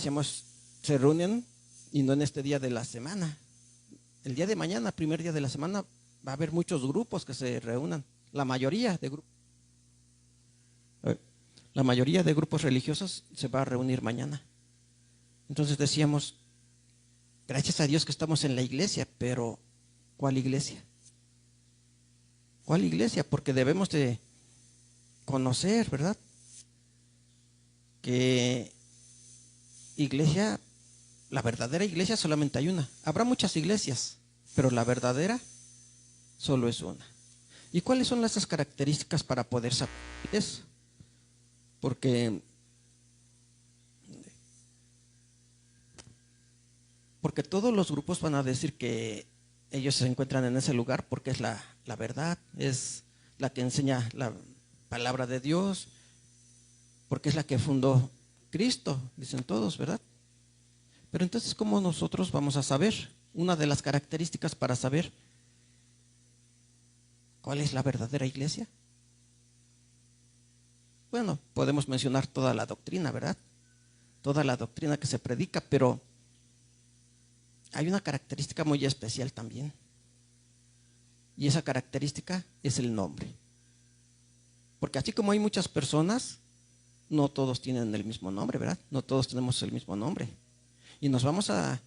decíamos, se reúnen y no en este día de la semana. El día de mañana, primer día de la semana, va a haber muchos grupos que se reúnan. La mayoría de grupos religiosos se va a reunir mañana. Entonces decíamos, gracias a Dios que estamos en la iglesia, pero ¿cuál iglesia? ¿Cuál iglesia? Porque debemos de conocer, ¿verdad? Que iglesia, la verdadera iglesia solamente hay una. Habrá muchas iglesias, pero la verdadera solo es una. ¿Y cuáles son esas características para poder saber eso? Porque todos los grupos van a decir que ellos se encuentran en ese lugar porque es la verdad, es la que enseña la palabra de Dios, porque es la que fundó Cristo, dicen todos, ¿verdad? Pero entonces, ¿cómo nosotros vamos a saber? Una de las características para saber cuál es la verdadera iglesia. Bueno, podemos mencionar toda la doctrina, ¿verdad? Toda la doctrina que se predica, pero hay una característica muy especial también. Y esa característica es el nombre. Porque así como hay muchas personas, no todos tienen el mismo nombre, ¿verdad? No todos tenemos el mismo nombre. Y nos vamos a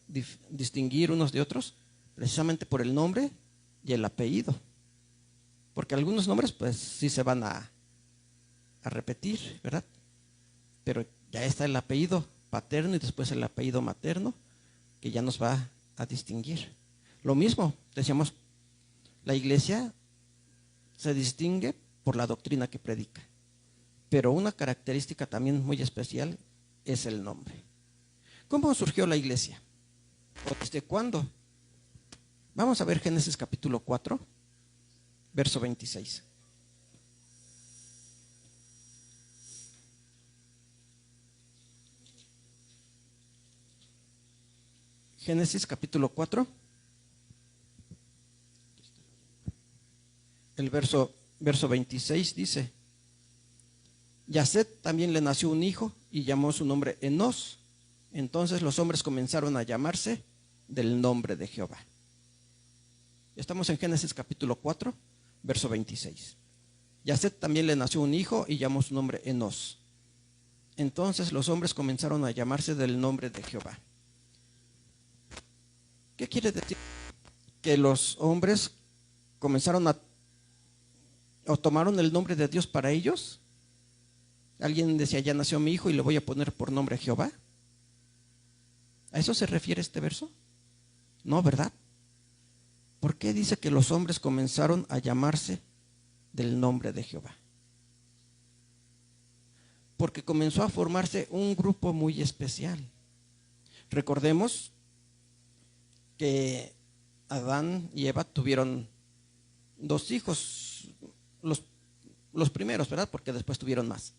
distinguir unos de otros precisamente por el nombre y el apellido. Porque algunos nombres pues sí se van a repetir, ¿verdad? Pero ya está el apellido paterno y después el apellido materno, que ya nos va a distinguir. Lo mismo, decíamos, la iglesia se distingue por la doctrina que predica. Pero una característica también muy especial es el nombre. ¿Cómo surgió la iglesia? ¿O desde cuándo? Vamos a ver Génesis capítulo 4, verso 26. Génesis capítulo 4, el verso 26 dice: y a Set también le nació un hijo y llamó su nombre Enós. Entonces los hombres comenzaron a llamarse del nombre de Jehová. Estamos en Génesis capítulo 4, verso 26. Y a Set también le nació un hijo y llamó su nombre Enós. Entonces los hombres comenzaron a llamarse del nombre de Jehová. ¿Qué quiere decir? Que los hombres comenzaron o tomaron el nombre de Dios para ellos. Alguien decía, ya nació mi hijo y le voy a poner por nombre Jehová. ¿A eso se refiere este verso? No, ¿verdad? ¿Por qué dice que los hombres comenzaron a llamarse del nombre de Jehová? Porque comenzó a formarse un grupo muy especial. Recordemos que Adán y Eva tuvieron dos hijos, los primeros, ¿verdad? Porque después tuvieron más.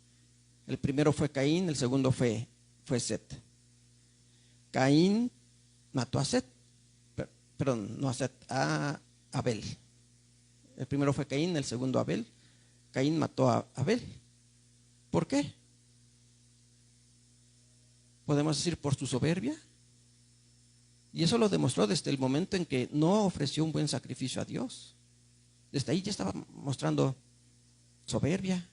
El primero fue Caín, el segundo fue Set. Caín mató a Set, perdón, no a Set, a Abel. El primero fue Caín, el segundo Abel. Caín mató a Abel. ¿Por qué? Podemos decir por su soberbia. Y eso lo demostró desde el momento en que no ofreció un buen sacrificio a Dios. Desde ahí ya estaba mostrando soberbia,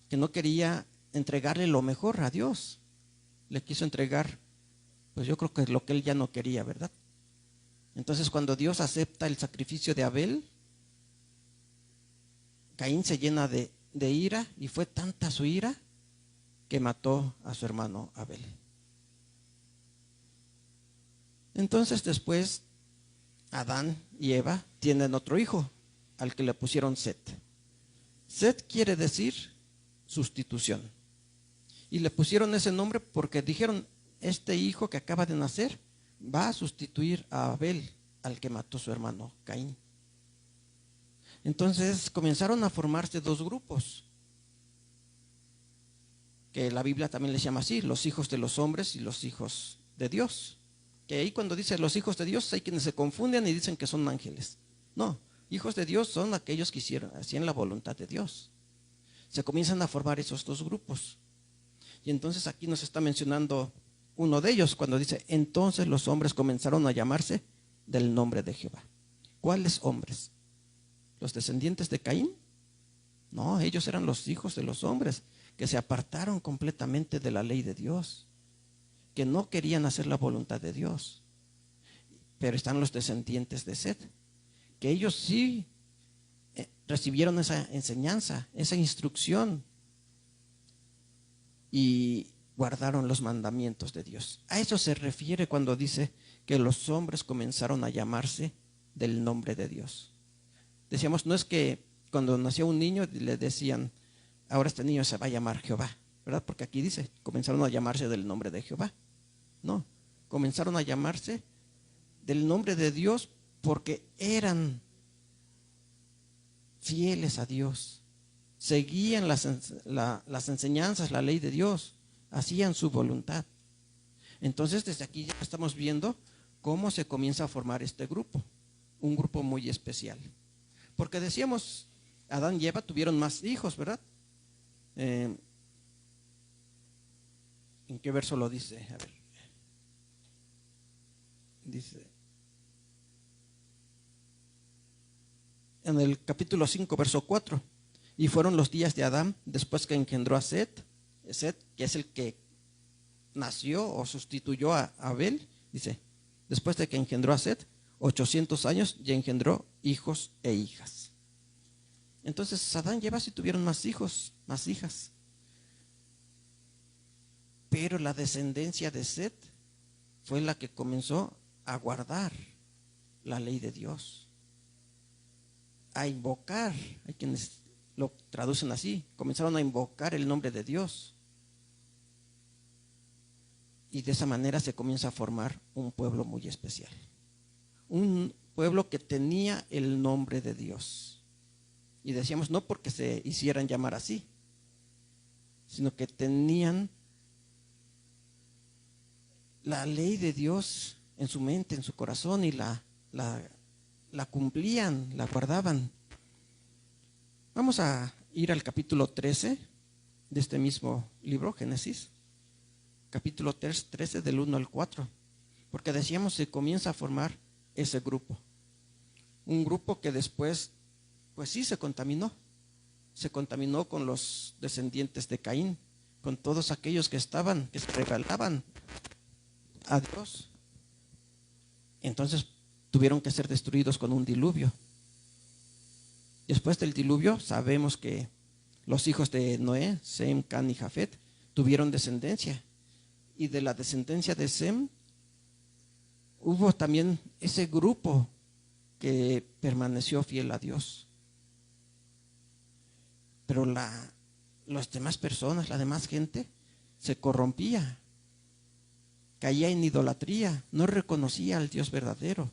que no quería entregarle lo mejor a Dios. Le quiso entregar, pues yo creo que lo que él ya no quería, ¿verdad? Entonces cuando Dios acepta el sacrificio de Abel, Caín se llena de ira, y fue tanta su ira que mató a su hermano Abel. Entonces después Adán y Eva tienen otro hijo, al que le pusieron Set. Set quiere decir sustitución. Y le pusieron ese nombre porque dijeron, este hijo que acaba de nacer va a sustituir a Abel, al que mató su hermano Caín. Entonces comenzaron a formarse dos grupos, que la Biblia también les llama así, los hijos de los hombres y los hijos de Dios. Que ahí cuando dice los hijos de Dios hay quienes se confunden y dicen que son ángeles. No, hijos de Dios son aquellos que hacían la voluntad de Dios. Se comienzan a formar esos dos grupos. Y entonces aquí nos está mencionando uno de ellos cuando dice, entonces los hombres comenzaron a llamarse del nombre de Jehová. ¿Cuáles hombres? ¿Los descendientes de Caín? No, ellos eran los hijos de los hombres que se apartaron completamente de la ley de Dios, que no querían hacer la voluntad de Dios. Pero están los descendientes de Set, que ellos sí recibieron esa enseñanza, esa instrucción y guardaron los mandamientos de Dios. A eso se refiere cuando dice que los hombres comenzaron a llamarse del nombre de Dios. Decíamos, no es que cuando nació un niño le decían, ahora este niño se va a llamar Jehová, ¿verdad? Porque aquí dice, comenzaron a llamarse del nombre de Jehová. No, comenzaron a llamarse del nombre de Dios porque eran fieles a Dios, seguían las enseñanzas, la ley de Dios, hacían su voluntad. Entonces desde aquí ya estamos viendo cómo se comienza a formar este grupo, un grupo muy especial. Porque decíamos, Adán y Eva tuvieron más hijos, ¿verdad? ¿En qué verso lo dice? A ver. Dice, en el capítulo 5, verso 4, y fueron los días de Adán después que engendró a Set, que es el que nació o sustituyó a Abel, dice, después de que engendró a Set, 800 años y engendró hijos e hijas. Entonces Adán y Eva sí tuvieron más hijos, más hijas. Pero la descendencia de Set fue la que comenzó a guardar la ley de Dios, a invocar, hay quienes lo traducen así, comenzaron a invocar el nombre de Dios. Y de esa manera se comienza a formar un pueblo muy especial. Un pueblo que tenía el nombre de Dios. Y decíamos, no porque se hicieran llamar así, sino que tenían la ley de Dios en su mente, en su corazón, y la cumplían, la guardaban. Vamos a ir al capítulo 13 de este mismo libro, Génesis. Capítulo 13 del 1 al 4. Porque decíamos, se comienza a formar ese grupo. Un grupo que después, pues sí, se contaminó. Se contaminó con los descendientes de Caín, con todos aquellos que estaban, que se rebelaban a Dios. Entonces tuvieron que ser destruidos con un diluvio. Después del diluvio sabemos que los hijos de Noé, Sem, Can y Jafet, tuvieron descendencia. Y de la descendencia de Sem hubo también ese grupo que permaneció fiel a Dios. Pero las demás personas, la demás gente, se corrompía, caía en idolatría, no reconocía al Dios verdadero.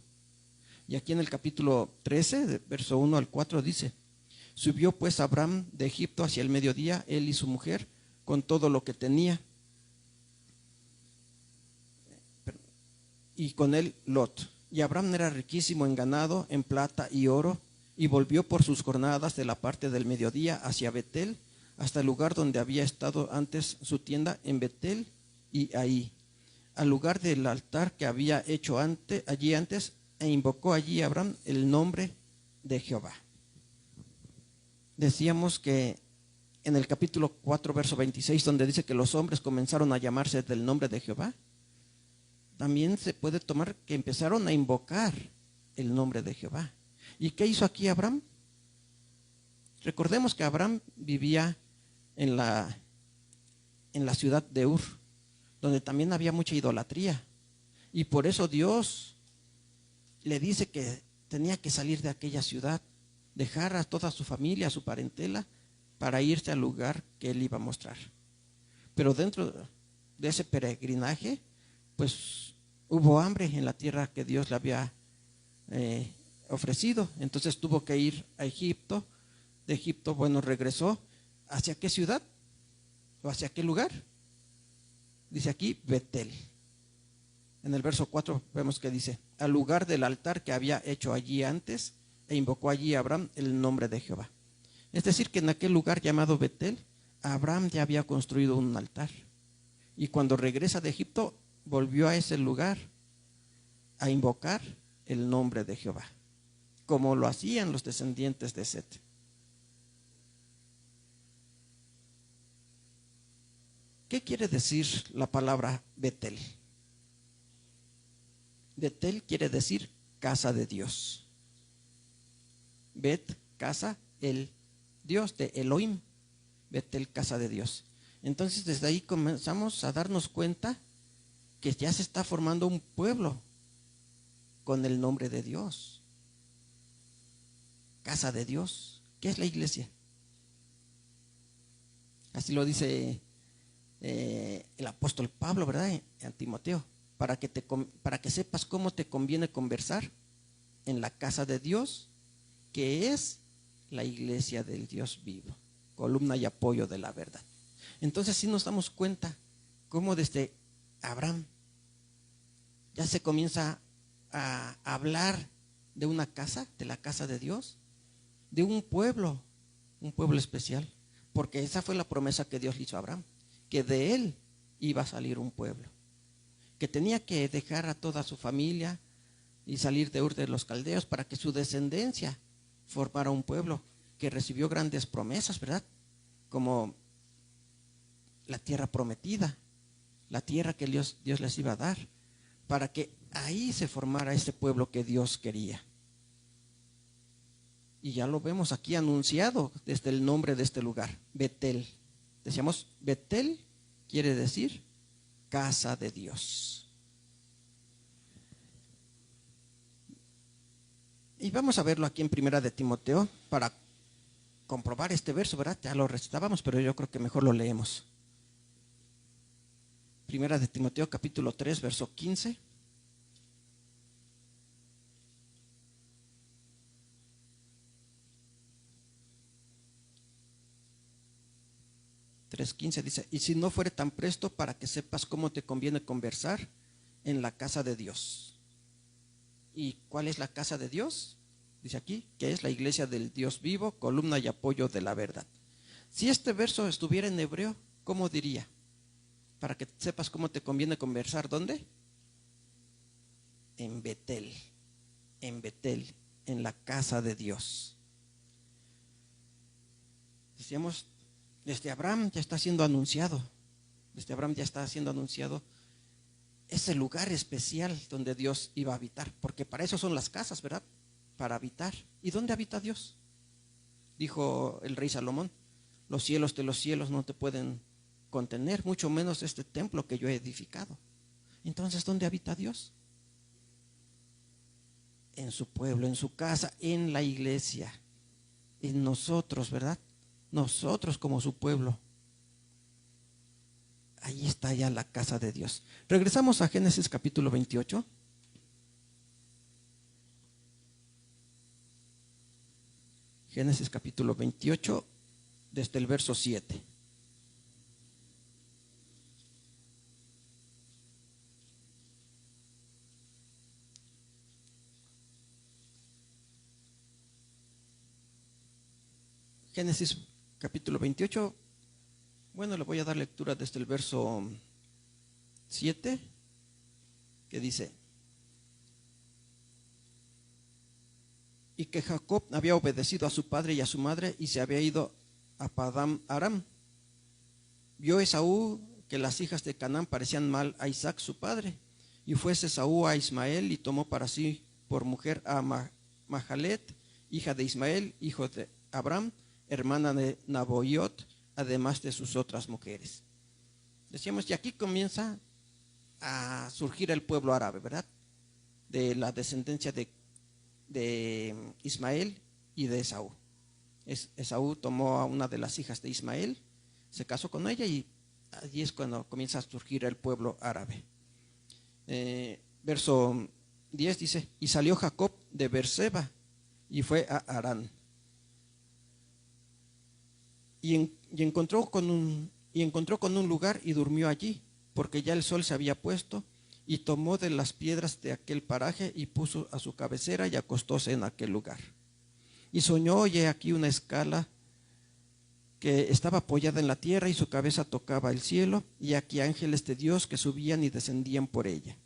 Y aquí en el capítulo 13, de verso 1 al 4 dice, subió pues Abraham de Egipto hacia el mediodía, él y su mujer, con todo lo que tenía. Y con él Lot. Y Abraham era riquísimo en ganado, en plata y oro, y volvió por sus jornadas de la parte del mediodía hacia Betel, hasta el lugar donde había estado antes su tienda en Betel y ahí, al lugar del altar que había hecho allí antes, e invocó allí Abraham el nombre de Jehová. Decíamos que en el capítulo 4, verso 26, donde dice que los hombres comenzaron a llamarse del nombre de Jehová, también se puede tomar que empezaron a invocar el nombre de Jehová. ¿Y qué hizo aquí Abraham? Recordemos que Abraham vivía en la ciudad de Ur, donde también había mucha idolatría. Y por eso Dios le dice que tenía que salir de aquella ciudad, dejar a toda su familia, a su parentela, para irse al lugar que él iba a mostrar. Pero dentro de ese peregrinaje, pues hubo hambre en la tierra que Dios le había ofrecido. Entonces tuvo que ir a Egipto. De Egipto, bueno, regresó. ¿Hacia qué ciudad? ¿O hacia qué lugar? Dice aquí Betel. En el verso 4 vemos que dice, al lugar del altar que había hecho allí antes, e invocó allí a Abraham el nombre de Jehová. Es decir, que en aquel lugar llamado Betel, Abraham ya había construido un altar. Y cuando regresa de Egipto, volvió a ese lugar a invocar el nombre de Jehová, como lo hacían los descendientes de Set. ¿Qué quiere decir la palabra Betel? Betel quiere decir casa de Dios. Bet, casa, el Dios de Elohim. Betel, casa de Dios. Entonces desde ahí comenzamos a darnos cuenta que ya se está formando un pueblo con el nombre de Dios. Casa de Dios. ¿Qué es la iglesia? Así lo dice el apóstol Pablo, ¿verdad? En Timoteo, para que sepas cómo te conviene conversar en la casa de Dios, que es la iglesia del Dios vivo, columna y apoyo de la verdad. Entonces sí nos damos cuenta cómo desde Abraham ya se comienza a hablar de una casa, de la casa de Dios, de un pueblo especial, porque esa fue la promesa que Dios le hizo a Abraham, que de él iba a salir un pueblo, que tenía que dejar a toda su familia y salir de Ur de los Caldeos para que su descendencia formara un pueblo que recibió grandes promesas, ¿verdad? Como la tierra prometida, la tierra que Dios les iba a dar, para que ahí se formara este pueblo que Dios quería. Y ya lo vemos aquí anunciado desde el nombre de este lugar, Betel. Decíamos, Betel quiere decir casa de Dios. Y vamos a verlo aquí en Primera de Timoteo para comprobar este verso, ¿verdad? Ya lo recitábamos, pero yo creo que mejor lo leemos. Primera de Timoteo capítulo 3, verso 15. Dice, y si no fuere tan presto para que sepas cómo te conviene conversar en la casa de Dios. ¿Y cuál es la casa de Dios? Dice aquí, que es la iglesia del Dios vivo, columna y apoyo de la verdad. Si este verso estuviera en hebreo, ¿cómo diría? Para que sepas cómo te conviene conversar, ¿dónde? En Betel, en la casa de Dios. Decíamos, desde Abraham ya está siendo anunciado, ese lugar especial donde Dios iba a habitar, porque para eso son las casas, ¿verdad? Para habitar. ¿Y dónde habita Dios? Dijo el rey Salomón, los cielos de los cielos no te pueden contener, mucho menos este templo que yo he edificado. Entonces, ¿dónde habita Dios? En su pueblo, en su casa, en la iglesia, en nosotros, ¿verdad? Nosotros como su pueblo. Ahí está ya la casa de Dios. Regresamos a Génesis capítulo 28. Génesis capítulo 28, desde el verso 7. Génesis capítulo 28, bueno, le voy a dar lectura desde el verso 7, que dice, y que Jacob había obedecido a su padre y a su madre y se había ido a Padán Aram. Vio Esaú que las hijas de Canaán parecían mal a Isaac su padre, y fuese Esaú a Ismael y tomó para sí por mujer a Mahalet, hija de Ismael, hijo de Abraham, hermana de Naboiot, además de sus otras mujeres. Decíamos, y aquí comienza a surgir el pueblo árabe, ¿verdad? De la descendencia de Ismael y de Esaú. Esaú tomó a una de las hijas de Ismael, se casó con ella y allí es cuando comienza a surgir el pueblo árabe. Verso 10 dice, y salió Jacob de Beerseba y fue a Harán. Y encontró con un lugar y durmió allí, porque ya el sol se había puesto, y tomó de las piedras de aquel paraje y puso a su cabecera y acostóse en aquel lugar. Y soñó, y he aquí una escala que estaba apoyada en la tierra y su cabeza tocaba el cielo, y aquí ángeles de Dios que subían y descendían por ella.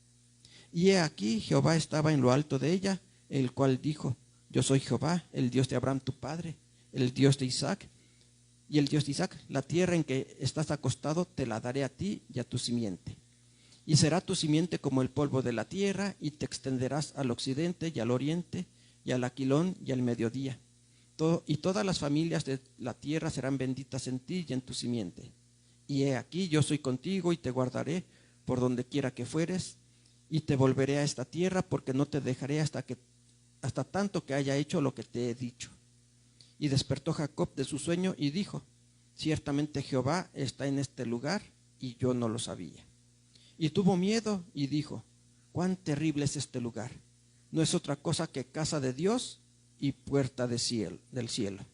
Y he aquí Jehová estaba en lo alto de ella, el cual dijo: yo soy Jehová, el Dios de Abraham tu padre, el Dios de Isaac, y el Dios de Isaac. La tierra en que estás acostado te la daré a ti y a tu simiente. Y será tu simiente como el polvo de la tierra, y te extenderás al occidente y al oriente, y al aquilón y al mediodía. Y todas las familias de la tierra serán benditas en ti y en tu simiente. Y he aquí, yo soy contigo y te guardaré por donde quiera que fueres, y te volveré a esta tierra, porque no te dejaré hasta tanto que haya hecho lo que te he dicho. Y despertó Jacob de su sueño y dijo: ciertamente Jehová está en este lugar, y yo no lo sabía. Y tuvo miedo y dijo: cuán terrible es este lugar. No es otra cosa que casa de Dios y puerta del cielo.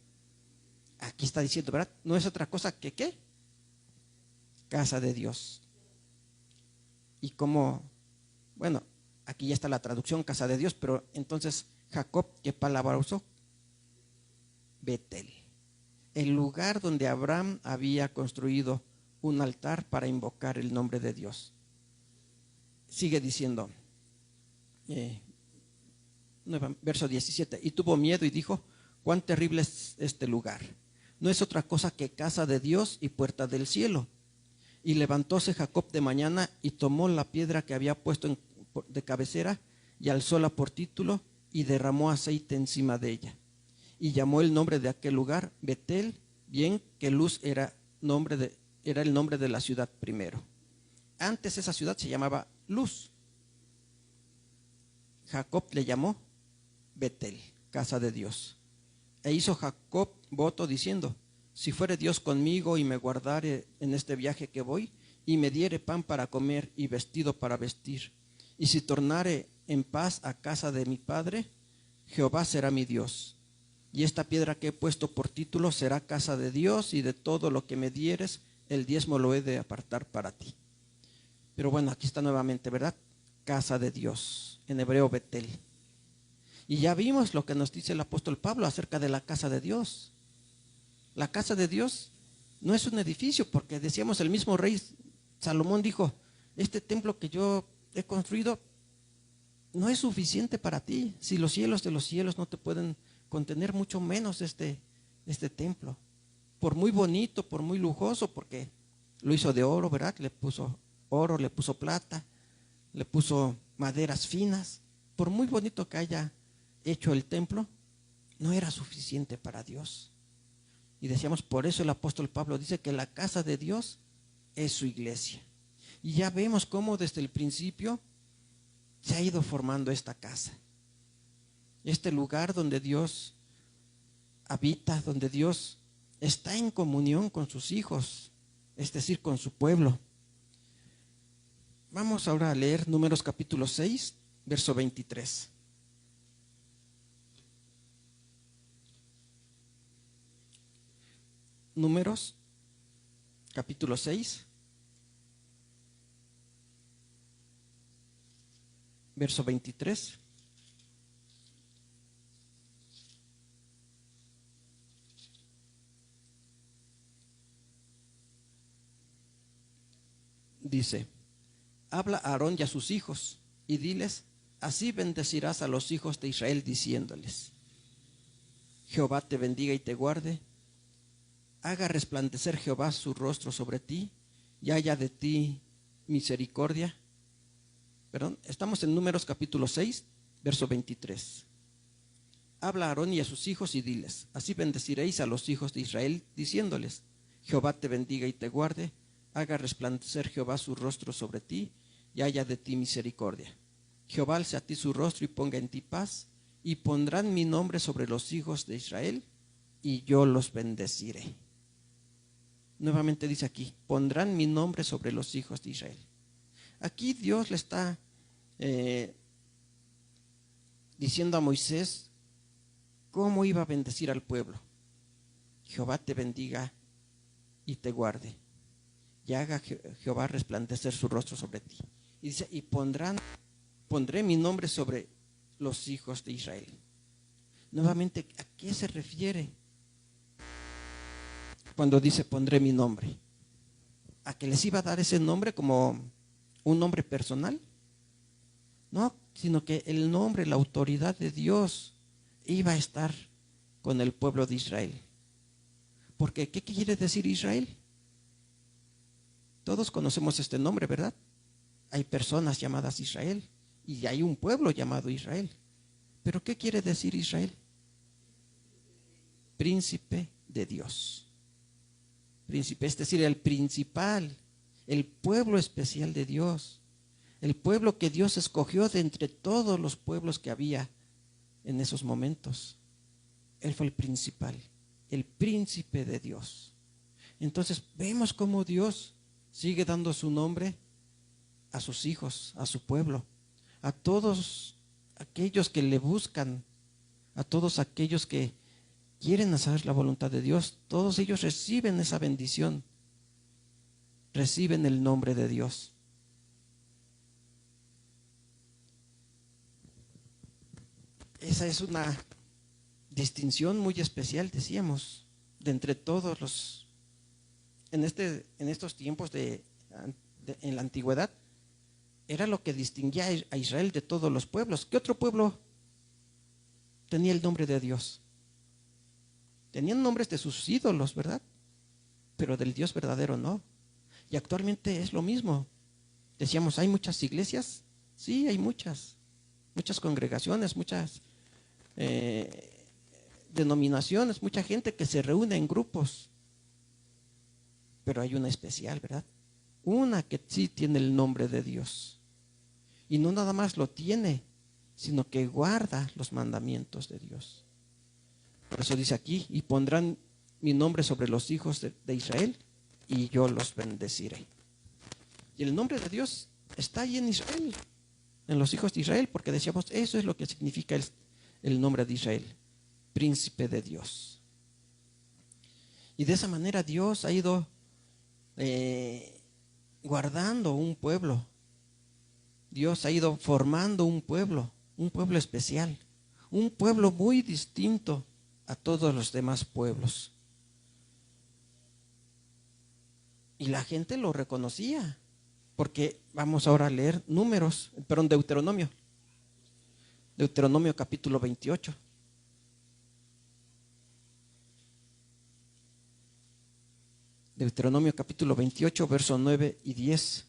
Aquí está diciendo, ¿verdad? No es otra cosa que ¿qué? Casa de Dios. Y como, bueno, aquí ya está la traducción, casa de Dios, pero entonces Jacob, ¿qué palabra usó? Betel. El lugar donde Abraham había construido un altar para invocar el nombre de Dios. Sigue diciendo, verso 17, y tuvo miedo y dijo: cuán terrible es este lugar. No es otra cosa que casa de Dios y puerta del cielo. Y levantóse Jacob de mañana y tomó la piedra que había puesto de cabecera y alzóla por título y derramó aceite encima de ella. Y llamó el nombre de aquel lugar Betel, bien que Luz era el nombre de la ciudad primero. Antes esa ciudad se llamaba Luz. Jacob le llamó Betel, casa de Dios. E hizo Jacob voto diciendo: si fuere Dios conmigo y me guardare en este viaje que voy, y me diere pan para comer y vestido para vestir, y si tornare en paz a casa de mi padre, Jehová será mi Dios. Y esta piedra que he puesto por título será casa de Dios, y de todo lo que me dieres, el diezmo lo he de apartar para ti. Pero bueno, aquí está nuevamente, ¿verdad? Casa de Dios, en hebreo Betel. Y ya vimos lo que nos dice el apóstol Pablo acerca de la casa de Dios. La casa de Dios no es un edificio, porque decíamos, el mismo rey Salomón dijo: este templo que yo he construido no es suficiente para ti. Si los cielos de los cielos no te pueden contener, mucho menos este templo. Por muy bonito, por muy lujoso, porque lo hizo de oro, ¿verdad? Le puso oro, le puso plata, le puso maderas finas. Por muy bonito que haya hecho el templo, no era suficiente para Dios. Y decíamos, por eso el apóstol Pablo dice que la casa de Dios es su iglesia. Y ya vemos cómo desde el principio se ha ido formando esta casa. Este lugar donde Dios habita, donde Dios está en comunión con sus hijos, es decir, con su pueblo. Vamos ahora a leer Números capítulo 6, verso 23. Números capítulo 6, verso 23. Dice: habla a Aarón y a sus hijos y diles: así bendecirás a los hijos de Israel, diciéndoles: Jehová te bendiga y te guarde. Haga resplandecer Jehová su rostro sobre ti y haya de ti misericordia. Estamos en Números capítulo 6, verso 23. Habla a Aarón y a sus hijos y diles: así bendeciréis a los hijos de Israel, diciéndoles: Jehová te bendiga y te guarde. Haga resplandecer Jehová su rostro sobre ti y haya de ti misericordia. Jehová alce a ti su rostro y ponga en ti paz, y pondrán mi nombre sobre los hijos de Israel, y yo los bendeciré. Nuevamente dice aquí: pondrán mi nombre sobre los hijos de Israel. Aquí Dios le está diciendo a Moisés cómo iba a bendecir al pueblo. Jehová te bendiga y te guarde, y haga Jehová resplandecer su rostro sobre ti. Y dice: y pondré mi nombre sobre los hijos de Israel. Nuevamente, ¿a qué se refiere? cuando dice pondré mi nombre? ¿A que les iba a dar ese nombre como un nombre personal? No, sino que el nombre, la autoridad de Dios iba a estar con el pueblo de Israel. Porque, ¿qué quiere decir Israel? Todos conocemos este nombre, ¿verdad? Hay personas llamadas Israel y hay un pueblo llamado Israel. ¿Pero qué quiere decir Israel? Príncipe de Dios. Príncipe, es decir, el principal, el pueblo especial de Dios. El pueblo que Dios escogió de entre todos los pueblos que había en esos momentos. Él fue el principal, el príncipe de Dios. Entonces vemos cómo Dios sigue dando su nombre a sus hijos, a su pueblo, a todos aquellos que le buscan, a todos aquellos que quieren hacer la voluntad de Dios. Todos ellos reciben esa bendición, reciben el nombre de Dios. Esa es una distinción muy especial, decíamos, de entre todos los, en estos tiempos en la antigüedad, era lo que distinguía a Israel de todos los pueblos. ¿Qué otro pueblo tenía el nombre de Dios? Tenían nombres de sus ídolos, ¿verdad? Pero del Dios verdadero no. Y actualmente es lo mismo. Decíamos, ¿hay muchas iglesias? Sí, hay muchas congregaciones, muchas denominaciones, mucha gente que se reúne en grupos. Pero hay una especial, ¿verdad? Una que sí tiene el nombre de Dios. Y no nada más lo tiene, sino que guarda los mandamientos de Dios. Por eso dice aquí, y pondrán mi nombre sobre los hijos de Israel, y yo los bendeciré. Y el nombre de Dios está ahí en Israel, en los hijos de Israel, porque decíamos, eso es lo que significa el nombre de Israel, príncipe de Dios. Y de esa manera Dios ha ido guardando un pueblo. Dios ha ido formando un pueblo especial, un pueblo muy distinto a todos los demás pueblos. Y la gente lo reconocía, porque vamos ahora a leer Deuteronomio. Deuteronomio capítulo 28. Deuteronomio capítulo 28, versos 9 y 10.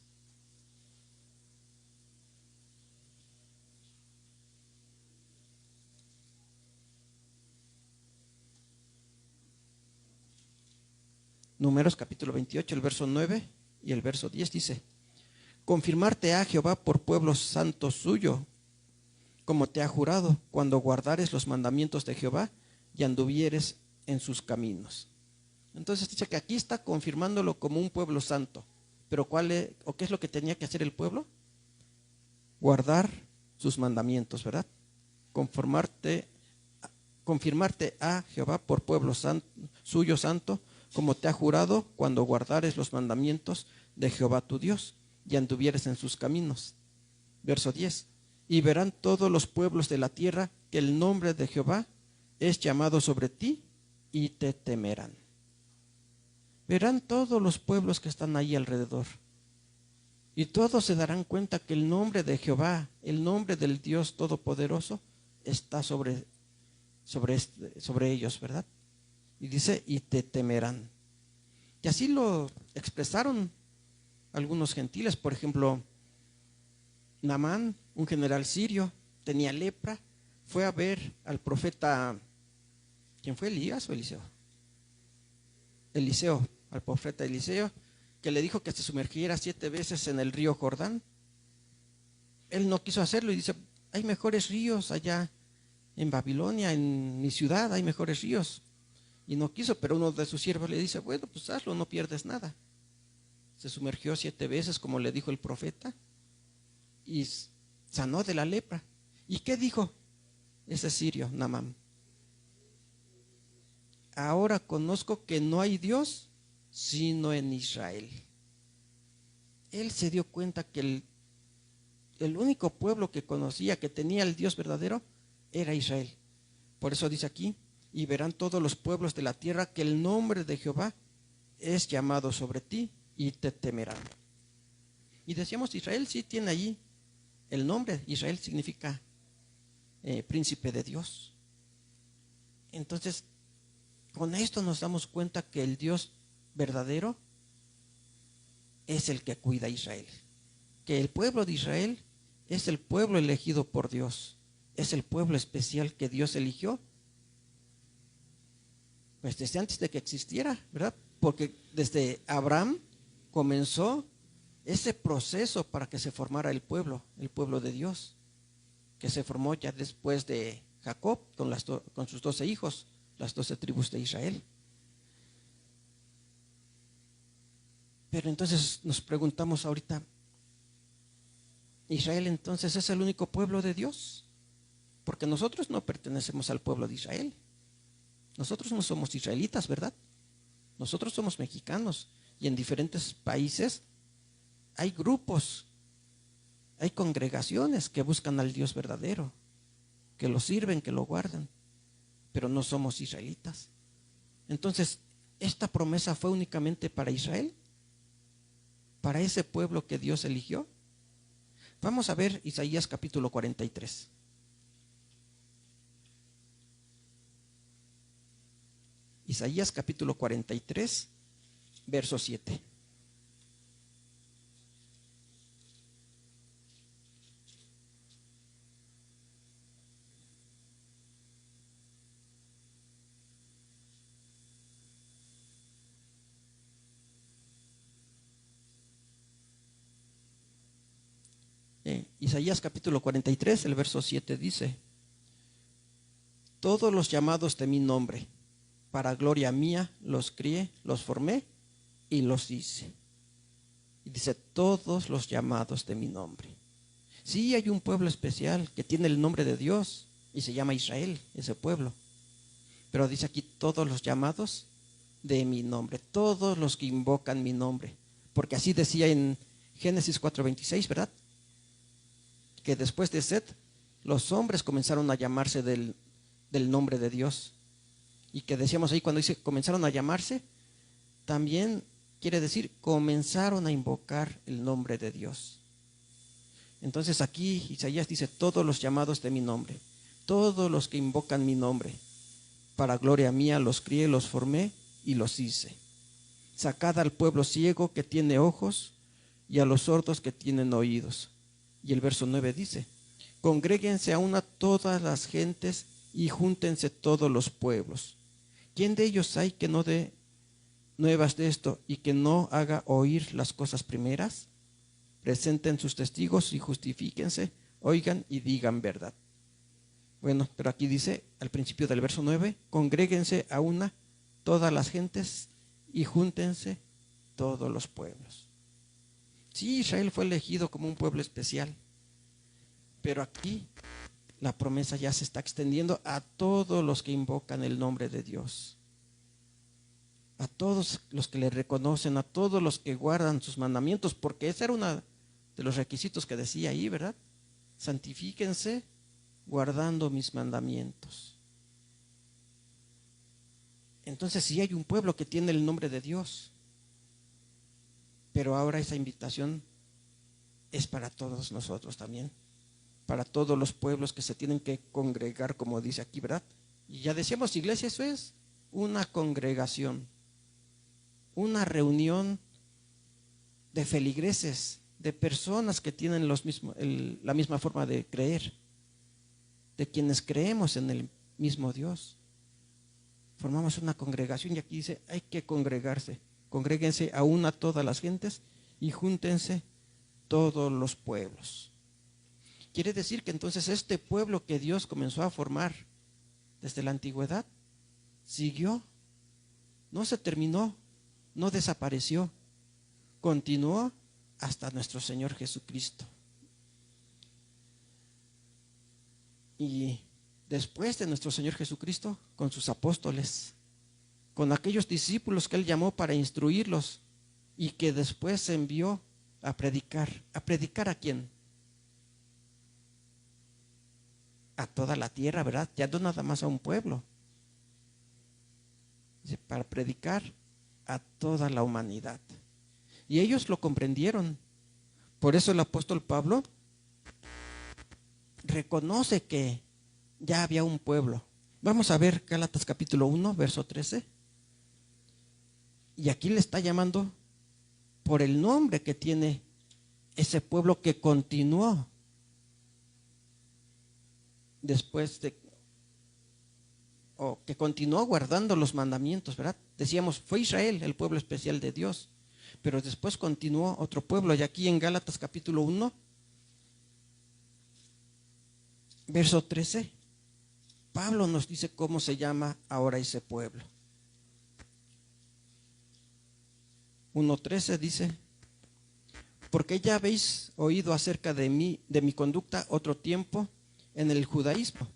Números capítulo 28, el verso 9 y el verso 10 dice: confirmarte a Jehová por pueblo santo suyo, como te ha jurado, cuando guardares los mandamientos de Jehová y anduvieres en sus caminos. Entonces dice que aquí está confirmándolo como un pueblo santo. Pero ¿qué es lo que tenía que hacer el pueblo? Guardar sus mandamientos, ¿verdad? Confirmarte a Jehová por pueblo suyo santo, como te ha jurado, cuando guardares los mandamientos de Jehová tu Dios y anduvieres en sus caminos. Verso 10. Y verán todos los pueblos de la tierra que el nombre de Jehová es llamado sobre ti y te temerán. Verán todos los pueblos que están ahí alrededor. Y todos se darán cuenta que el nombre de Jehová, el nombre del Dios Todopoderoso, está sobre ellos, ¿verdad? Y dice, y te temerán. Y así lo expresaron algunos gentiles. Por ejemplo, Naamán, un general sirio, tenía lepra, fue a ver al profeta, ¿quién fue? ¿Elías o Eliseo? Eliseo, al profeta Eliseo, que le dijo que se sumergiera 7 veces en el río Jordán. Él no quiso hacerlo y dice, hay mejores ríos allá en Babilonia, en mi ciudad hay mejores ríos. Y no quiso, pero uno de sus siervos le dice, bueno, pues hazlo, no pierdes nada. Se sumergió 7 veces, como le dijo el profeta, y sanó de la lepra. ¿Y qué dijo ese sirio, Naamán? Ahora conozco que no hay Dios sino en Israel. Él se dio cuenta que el único pueblo que conocía, que tenía el Dios verdadero, era Israel. Por eso dice aquí, y verán todos los pueblos de la tierra que el nombre de Jehová es llamado sobre ti y te temerán. Y decíamos, Israel sí tiene allí el nombre. Israel significa príncipe de Dios. Entonces, con esto nos damos cuenta que el Dios verdadero es el que cuida a Israel. Que el pueblo de Israel es el pueblo elegido por Dios. Es el pueblo especial que Dios eligió. Pues desde antes de que existiera, ¿verdad? Porque desde Abraham comenzó ese proceso para que se formara el pueblo de Dios, que se formó ya después de Jacob con sus 12 hijos, las 12 tribus de Israel. Pero entonces nos preguntamos ahorita, ¿Israel entonces es el único pueblo de Dios? Porque nosotros no pertenecemos al pueblo de Israel. Nosotros no somos israelitas, ¿verdad? Nosotros somos mexicanos y en diferentes países hay grupos, hay congregaciones que buscan al Dios verdadero, que lo sirven, que lo guardan, pero no somos israelitas. Entonces, ¿esta promesa fue únicamente para Israel? ¿Para ese pueblo que Dios eligió? Vamos a ver Isaías capítulo 43. Isaías capítulo 43, verso 7. Isaías capítulo 43, el verso 7 dice: todos los llamados de mi nombre, para gloria mía, los crié, los formé y los hice. Y dice, todos los llamados de mi nombre. Sí, hay un pueblo especial que tiene el nombre de Dios y se llama Israel, ese pueblo. Pero dice aquí, todos los llamados de mi nombre, todos los que invocan mi nombre. Porque así decía en Génesis 4:26, ¿verdad? Que después de Set, los hombres comenzaron a llamarse del nombre de Dios. Y que decíamos ahí, cuando dice comenzaron a llamarse, también quiere decir comenzaron a invocar el nombre de Dios. Entonces aquí Isaías dice, todos los llamados de mi nombre, todos los que invocan mi nombre, para gloria mía los crié, los formé y los hice. Sacad al pueblo ciego que tiene ojos y a los sordos que tienen oídos. Y el verso 9 dice, congréguense a una todas las gentes y júntense todos los pueblos. ¿Quién de ellos hay que no dé nuevas de esto y que no haga oír las cosas primeras? Presenten sus testigos y justifíquense, oigan y digan verdad. Bueno, pero aquí dice al principio del verso 9, congréguense a una todas las gentes y júntense todos los pueblos. Sí, Israel fue elegido como un pueblo especial, pero aquí la promesa ya se está extendiendo a todos los que invocan el nombre de Dios, a todos los que le reconocen, a todos los que guardan sus mandamientos, porque ese era uno de los requisitos que decía ahí, ¿verdad? Santifíquense guardando mis mandamientos. Entonces sí hay un pueblo que tiene el nombre de Dios, pero ahora esa invitación es para todos nosotros también, para todos los pueblos que se tienen que congregar, como dice aquí, ¿verdad? Y ya decíamos, iglesia, eso es una congregación, una reunión de feligreses, de personas que tienen la misma forma de creer, de quienes creemos en el mismo Dios. Formamos una congregación y aquí dice, hay que congregarse, congréguense a una todas las gentes y júntense todos los pueblos. Quiere decir que entonces este pueblo que Dios comenzó a formar desde la antigüedad, siguió, no se terminó, no desapareció, continuó hasta nuestro Señor Jesucristo. Y después de nuestro Señor Jesucristo, con sus apóstoles, con aquellos discípulos que Él llamó para instruirlos y que después envió a predicar. ¿A predicar a quién? A toda la tierra, ¿verdad? Ya no nada más a un pueblo. Dice, para predicar a toda la humanidad. Y ellos lo comprendieron. Por eso el apóstol Pablo reconoce que ya había un pueblo. Vamos a ver Gálatas capítulo 1, verso 13. Y aquí le está llamando por el nombre que tiene ese pueblo que continuó después de, o que continuó guardando los mandamientos, ¿verdad? Decíamos, fue Israel el pueblo especial de Dios, pero después continuó otro pueblo. Y aquí en Gálatas capítulo 1, verso 13, Pablo nos dice cómo se llama ahora ese pueblo. 1:13 dice: porque ya habéis oído acerca de mí, de mi conducta otro tiempo en el judaísmo,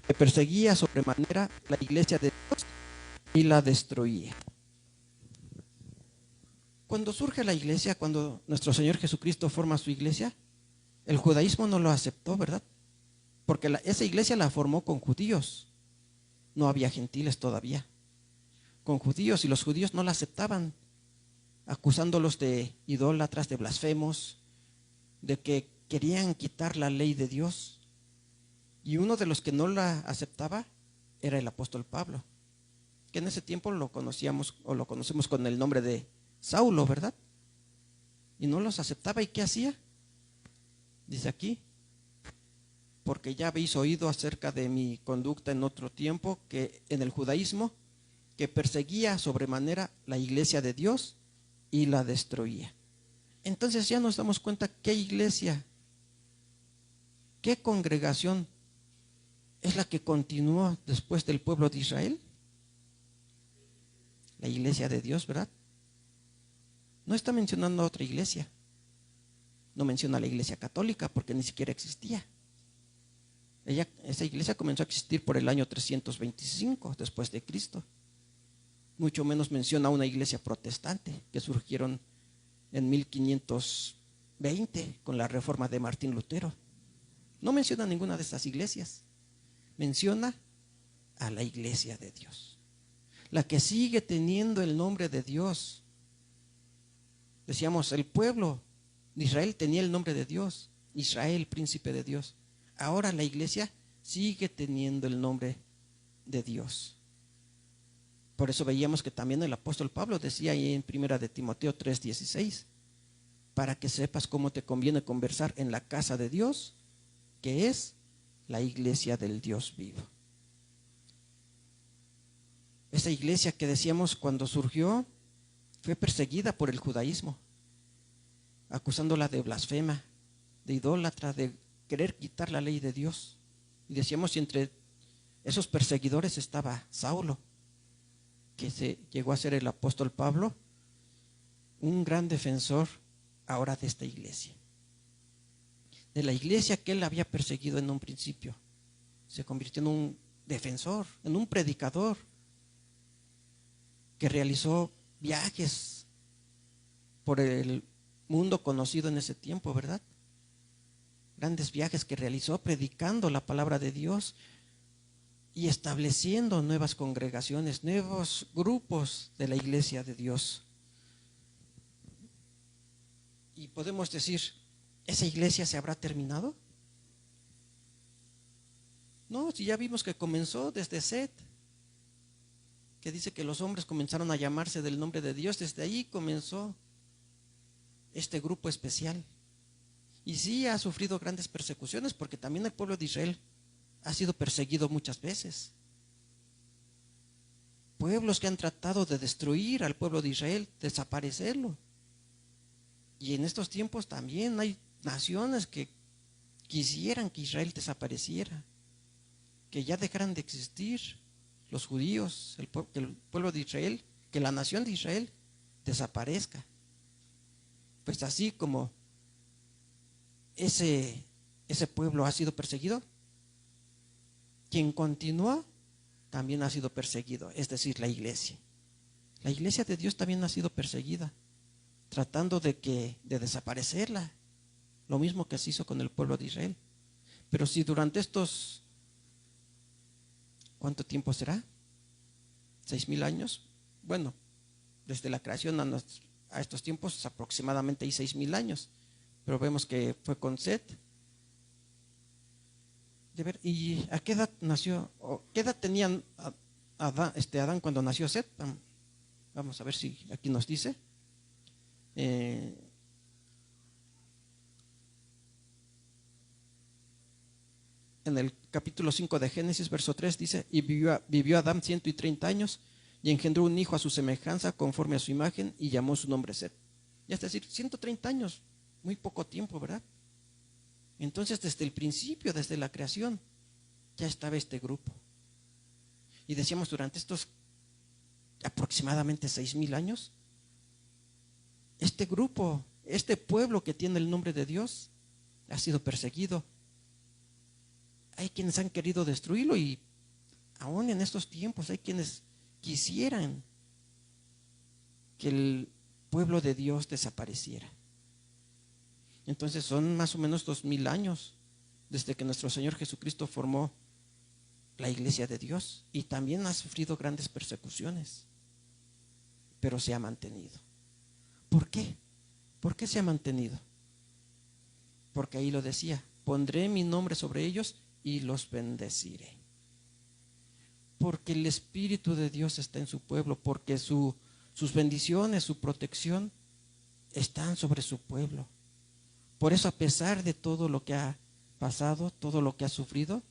que perseguía sobremanera la iglesia de Dios y la destruía. Cuando surge la iglesia, cuando nuestro Señor Jesucristo forma su iglesia, el judaísmo no lo aceptó, ¿verdad? Porque esa iglesia la formó con judíos, no había gentiles todavía, con judíos, y los judíos no la aceptaban, acusándolos de idólatras, de blasfemos, de que querían quitar la ley de Dios. Y uno de los que no la aceptaba era el apóstol Pablo, que en ese tiempo lo conocíamos o lo conocemos con el nombre de Saulo, ¿verdad? Y no los aceptaba. ¿Y qué hacía? Dice aquí: porque ya habéis oído acerca de mi conducta en otro tiempo, que en el judaísmo, que perseguía sobremanera la iglesia de Dios y la destruía. Entonces ya nos damos cuenta qué iglesia, qué congregación es la que continuó después del pueblo de Israel. La iglesia de Dios, ¿verdad? No está mencionando otra iglesia. No menciona la iglesia católica porque ni siquiera existía. Esa iglesia comenzó a existir por el año 325 después de Cristo. Mucho menos menciona una iglesia protestante que surgieron en 1520 con la reforma de Martín Lutero. No menciona ninguna de estas iglesias. Menciona a la iglesia de Dios, la que sigue teniendo el nombre de Dios. Decíamos, el pueblo de Israel tenía el nombre de Dios, Israel, príncipe de Dios. Ahora la iglesia sigue teniendo el nombre de Dios. Por eso veíamos que también el apóstol Pablo decía ahí en 1 de Timoteo 3:16, para que sepas cómo te conviene conversar en la casa de Dios, que es la iglesia del Dios vivo. Esa iglesia que decíamos cuando surgió fue perseguida por el judaísmo, acusándola de blasfema, de idólatra, de querer quitar la ley de Dios. Y decíamos, y entre esos perseguidores estaba Saulo, que se llegó a ser el apóstol Pablo, un gran defensor ahora de esta iglesia. De la iglesia que él había perseguido en un principio, se convirtió en un defensor, en un predicador, que realizó viajes por el mundo conocido en ese tiempo, ¿verdad? Grandes viajes que realizó predicando la palabra de Dios y estableciendo nuevas congregaciones, nuevos grupos de la iglesia de Dios. Y podemos decir, ¿esa iglesia se habrá terminado? No, si ya vimos que comenzó desde Set, que dice que los hombres comenzaron a llamarse del nombre de Dios, desde ahí comenzó este grupo especial. Y sí ha sufrido grandes persecuciones, porque también el pueblo de Israel ha sido perseguido muchas veces. Pueblos que han tratado de destruir al pueblo de Israel, desaparecerlo. Y en estos tiempos también hay naciones que quisieran que Israel desapareciera, que ya dejaran de existir los judíos, que el pueblo de Israel, que la nación de Israel desaparezca. Pues así como ese pueblo ha sido perseguido, quien continúa también ha sido perseguido, es decir, la iglesia. La iglesia de Dios también ha sido perseguida, tratando de desaparecerla, lo mismo que se hizo con el pueblo de Israel. Pero si durante estos, ¿cuánto tiempo será? 6,000 años. Bueno, desde la creación a estos tiempos, aproximadamente hay 6,000 años. Pero vemos que fue con Set. ¿Y a qué edad nació? ¿O qué edad tenía Adán cuando nació Set? Vamos a ver si aquí nos dice. En el capítulo 5 de Génesis, verso 3 dice: y vivió Adán 130 años y engendró un hijo a su semejanza, conforme a su imagen, y llamó su nombre Set. Y es decir, 130 años, muy poco tiempo, ¿verdad? Entonces, desde el principio, desde la creación, ya estaba este grupo. Y decíamos, durante estos aproximadamente 6,000 años, este grupo, este pueblo que tiene el nombre de Dios, ha sido perseguido. Hay quienes han querido destruirlo, y aún en estos tiempos hay quienes quisieran que el pueblo de Dios desapareciera. Entonces son más o menos 2,000 años desde que nuestro Señor Jesucristo formó la iglesia de Dios, y también ha sufrido grandes persecuciones, pero se ha mantenido. ¿Por qué? ¿Por qué se ha mantenido? Porque ahí lo decía: pondré mi nombre sobre ellos y los bendeciré. Porque el Espíritu de Dios está en su pueblo, porque sus bendiciones, su protección están sobre su pueblo. Por eso, a pesar de todo lo que ha pasado, todo lo que ha sufrido,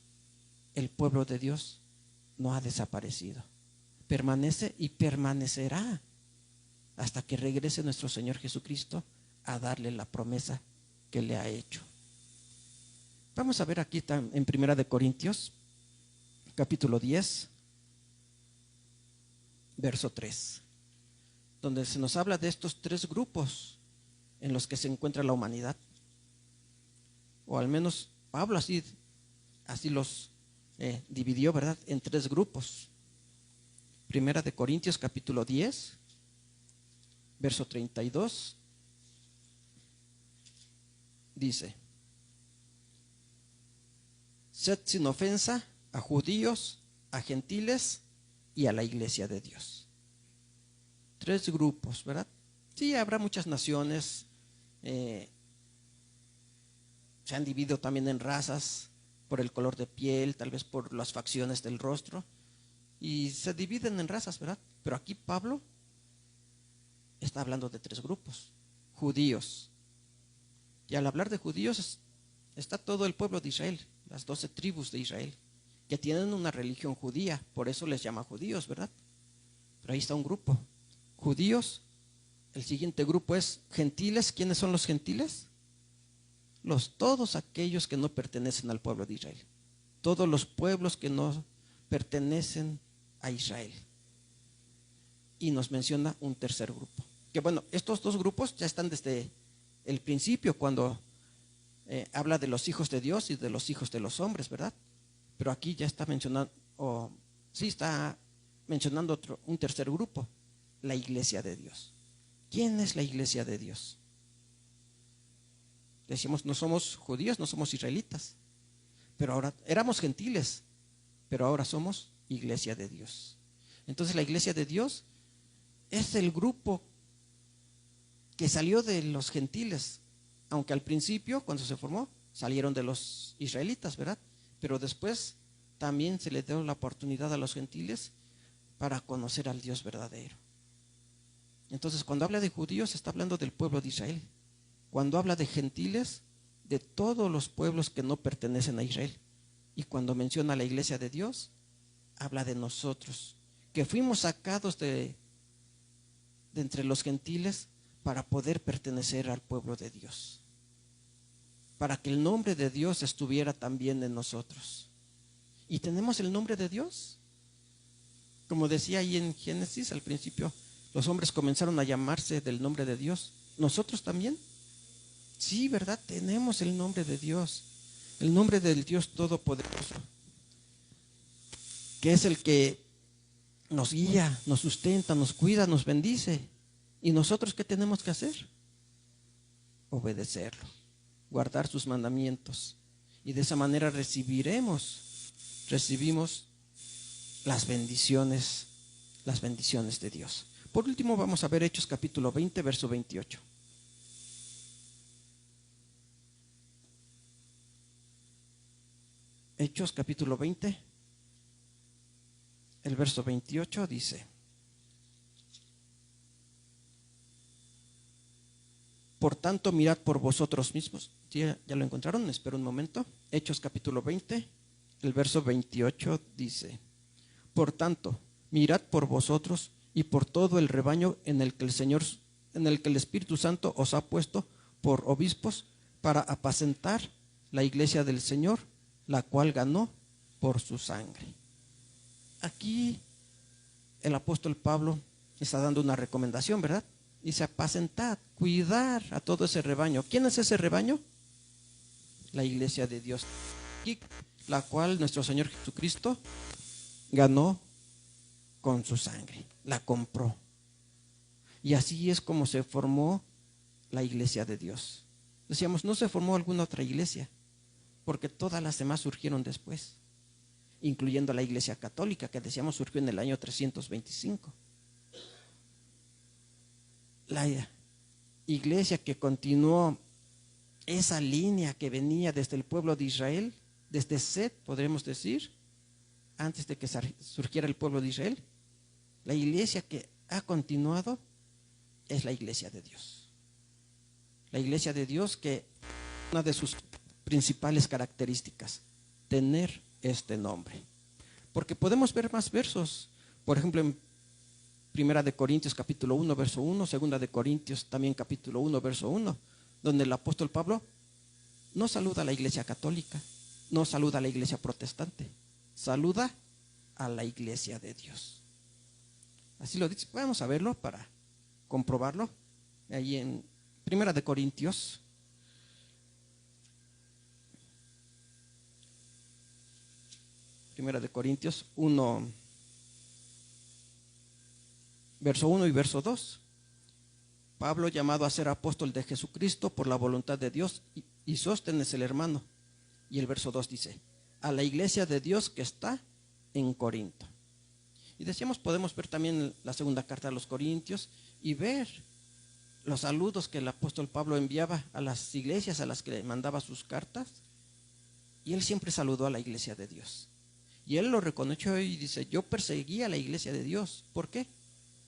el pueblo de Dios no ha desaparecido. Permanece y permanecerá hasta que regrese nuestro Señor Jesucristo a darle la promesa que le ha hecho. Vamos a ver aquí en 1 Corintios, capítulo 10, verso 3, donde se nos habla de estos 3 grupos en los que se encuentra la humanidad. O al menos Pablo así los dividió, ¿verdad?, en 3 grupos. 1 Corintios, capítulo 10, verso 32, dice: sed sin ofensa a judíos, a gentiles y a la iglesia de Dios. 3 grupos, ¿verdad? Sí, habrá muchas naciones, se han dividido también en razas, por el color de piel, tal vez por las facciones del rostro, y se dividen en razas, ¿verdad? Pero aquí Pablo está hablando de 3 grupos: judíos. Y al hablar de judíos está todo el pueblo de Israel, las 12 tribus de Israel, que tienen una religión judía, por eso les llama judíos, ¿verdad? Pero ahí está un grupo, judíos. El siguiente grupo es gentiles. ¿Quiénes son los gentiles? Todos aquellos que no pertenecen al pueblo de Israel, todos los pueblos que no pertenecen a Israel. Y nos menciona un tercer grupo, que bueno, estos 2 grupos ya están desde el principio, cuando habla de los hijos de Dios y de los hijos de los hombres, ¿verdad? Pero aquí ya está mencionando, está mencionando un tercer grupo: la iglesia de Dios. ¿Quién es la iglesia de Dios? Decimos, no somos judíos, no somos israelitas, pero ahora éramos gentiles, pero ahora somos iglesia de Dios. Entonces la iglesia de Dios es el grupo que salió de los gentiles, aunque al principio, cuando se formó, salieron de los israelitas, ¿verdad? Pero después también se les dio la oportunidad a los gentiles para conocer al Dios verdadero. Entonces, cuando habla de judíos, está hablando del pueblo de Israel. Cuando habla de gentiles, de todos los pueblos que no pertenecen a Israel. Y cuando menciona la iglesia de Dios, habla de nosotros, que fuimos sacados de entre los gentiles para poder pertenecer al pueblo de Dios, para que el nombre de Dios estuviera también en nosotros. ¿Y tenemos el nombre de Dios? Como decía ahí en Génesis, al principio, los hombres comenzaron a llamarse del nombre de Dios. ¿Nosotros también? Sí, ¿verdad? Tenemos el nombre de Dios, el nombre del Dios Todopoderoso, que es el que nos guía, nos sustenta, nos cuida, nos bendice. ¿Y nosotros qué tenemos que hacer? Obedecerlo, guardar sus mandamientos, y de esa manera recibimos las bendiciones de Dios. Por último, vamos a ver Hechos capítulo 20, verso 28. Hechos capítulo 20, el verso 28 dice: por tanto, mirad por vosotros mismos. ¿Sí, ya lo encontraron? Espera un momento. Hechos capítulo 20, el verso 28 dice: por tanto, mirad por vosotros y por todo el rebaño en el que el Espíritu Santo os ha puesto por obispos para apacentar la iglesia del Señor, la cual ganó por su sangre. Aquí el apóstol Pablo está dando una recomendación, ¿verdad? Dice: apacentar, cuidar a todo ese rebaño. ¿Quién es ese rebaño? La iglesia de Dios, la cual nuestro Señor Jesucristo ganó con su sangre, la compró. Y así es como se formó la iglesia de Dios. Decíamos, no se formó alguna otra iglesia, porque todas las demás surgieron después, incluyendo la iglesia católica, que decíamos surgió en el año 325. La iglesia que continuó esa línea que venía desde el pueblo de Israel, desde Set, podremos decir, antes de que surgiera el pueblo de Israel, la iglesia que ha continuado es la iglesia de Dios. La iglesia de Dios, que una de sus principales características, tener este nombre. Porque podemos ver más versos, por ejemplo, en Primera de Corintios capítulo 1, verso 1, Segunda de Corintios también capítulo 1, verso 1, donde el apóstol Pablo no saluda a la iglesia católica, no saluda a la iglesia protestante, saluda a la iglesia de Dios. Así lo dice. Vamos a verlo para comprobarlo. Ahí en Primera de Corintios. Primera de Corintios 1, verso 1 y verso 2. Pablo, llamado a ser apóstol de Jesucristo por la voluntad de Dios, y Sóstenes el hermano. Y el verso 2 dice: a la iglesia de Dios que está en Corinto. Y decíamos, podemos ver también la segunda carta a los Corintios y ver los saludos que el apóstol Pablo enviaba a las iglesias a las que le mandaba sus cartas. Y él siempre saludó a la iglesia de Dios. Y él lo reconoció y dice: yo perseguía a la iglesia de Dios. ¿Por qué?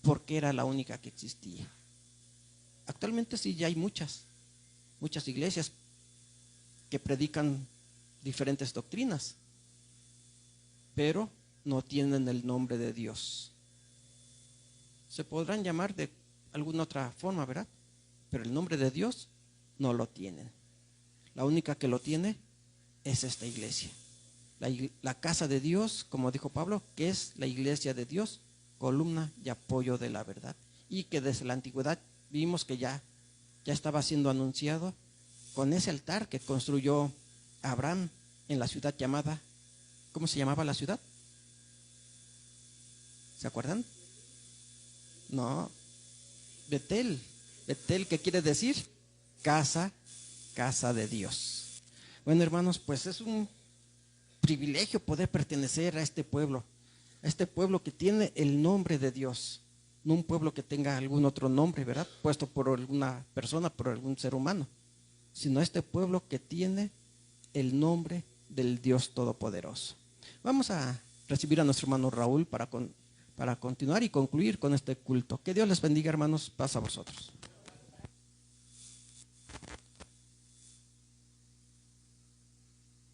Porque era la única que existía. Actualmente sí, ya hay muchas iglesias que predican diferentes doctrinas, pero no tienen el nombre de Dios. Se podrán llamar de alguna otra forma, ¿verdad? Pero el nombre de Dios no lo tienen. La única que lo tiene es esta iglesia. La casa de Dios, como dijo Pablo, que es la iglesia de Dios, columna y apoyo de la verdad. Y que desde la antigüedad vimos que ya estaba siendo anunciado con ese altar que construyó Abraham en la ciudad llamada, ¿cómo se llamaba la ciudad? ¿Se acuerdan? No, Betel. Betel, ¿qué quiere decir? Casa de Dios. Bueno, hermanos, pues es un privilegio poder pertenecer a este pueblo que tiene el nombre de Dios, no un pueblo que tenga algún otro nombre, ¿verdad? Puesto por alguna persona, por algún ser humano, sino este pueblo que tiene el nombre del Dios Todopoderoso. Vamos a recibir a nuestro hermano Raúl para continuar y concluir con este culto. Que Dios les bendiga, hermanos. Paz a vosotros.